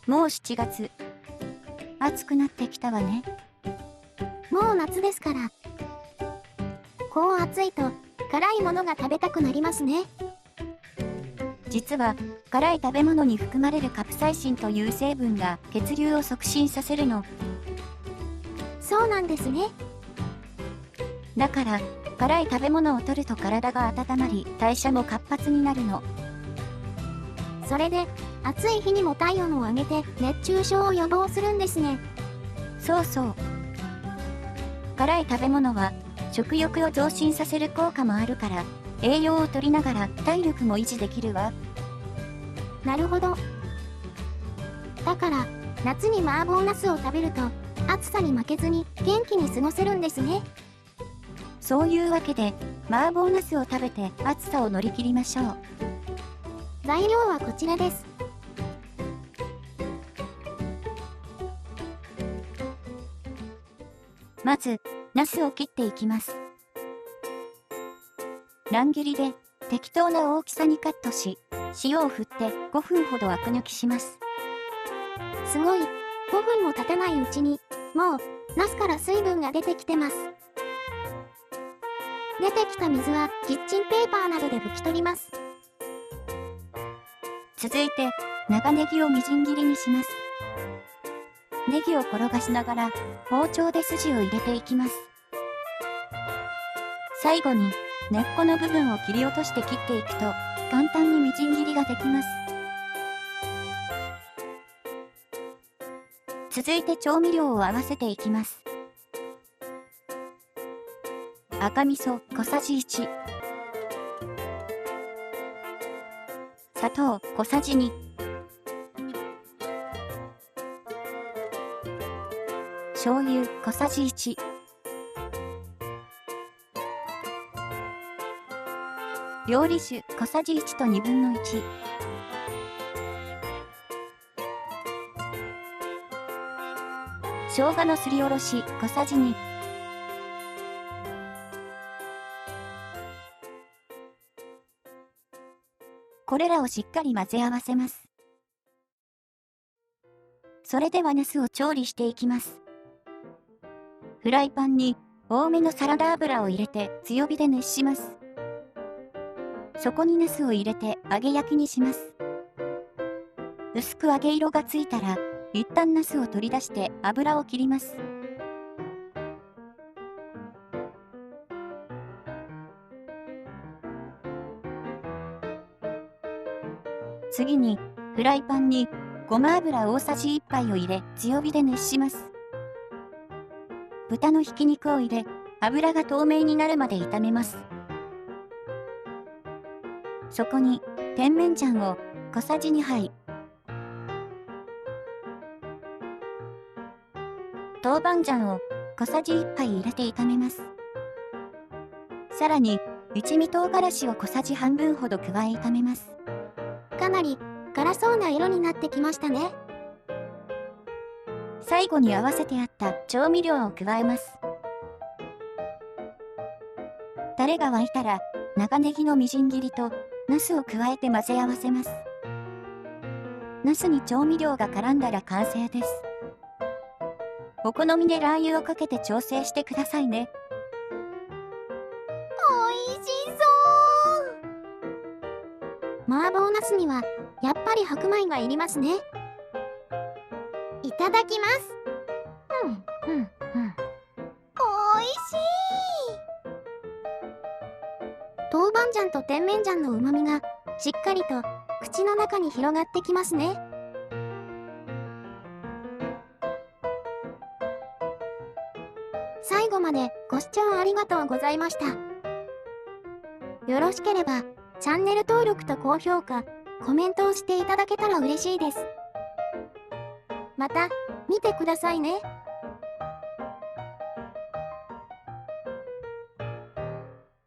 もう7月。暑くなってきたわね。もう夏ですから。こう暑いと辛いものが食べたくなりますね。実は辛い食べ物に含まれるカプサイシンという成分が血流を促進させるの。そうなんですね。だから辛い食べ物を摂ると体が温まり代謝も活発になるの。それで暑い日にも体温を上げて熱中症を予防するんですね。そうそう。辛い食べ物は食欲を増進させる効果もあるから栄養を摂りながら体力も維持できるわ。なるほど。だから夏に麻婆茄子を食べると暑さに負けずに元気に過ごせるんですね。そういうわけで麻婆茄子を食べて暑さを乗り切りましょう。材料はこちらです。まず茄子を切っていきます。乱切りで適当な大きさにカットし、塩を振って5分ほどアク抜きします。すごい。5分も経たないうちにもう茄子から水分が出てきてます。出てきた水はキッチンペーパーなどで拭き取ります。続いて長ネギをみじん切りにします。ネギを転がしながら包丁で筋を入れていきます。最後に根っこの部分を切り落として切っていくと簡単にみじん切りができます。続いて調味料を合わせていきます。赤味噌小さじ1、砂糖小さじ2、醤油小さじ1、料理酒小さじ1と1/2の1、生姜のすりおろし小さじ2、これらをしっかり混ぜ合わせます。それでは茄子を調理していきます。フライパンに多めのサラダ油を入れて強火で熱します。そこに茄子を入れて揚げ焼きにします。薄く揚げ色がついたら、一旦茄子を取り出して油を切ります。次に、フライパンにごま油大さじ1杯を入れ強火で熱します。豚のひき肉を入れ、油が透明になるまで炒めます。そこに、甜麺醤を小さじ2杯、豆板醤を小さじ1杯入れて炒めます。さらに、一味唐辛子を小さじ半分ほど加え炒めます。かなり辛そうな色になってきましたね。最後に合わせてあった調味料を加えます。タレが沸いたら、長ネギのみじん切りと、茄子を加えて混ぜ合わせます。茄子に調味料が絡んだら完成です。お好みでラー油をかけて調整してくださいね。おいしそう。麻婆茄子にはやっぱり白米がいりますね。いただきます。おいしい。豆板醤と甜麺醤の旨味がしっかりと口の中に広がってきますね。最後までご視聴ありがとうございました。よろしければチャンネル登録と高評価、コメントをしていただけたら嬉しいです。また見てくださいね。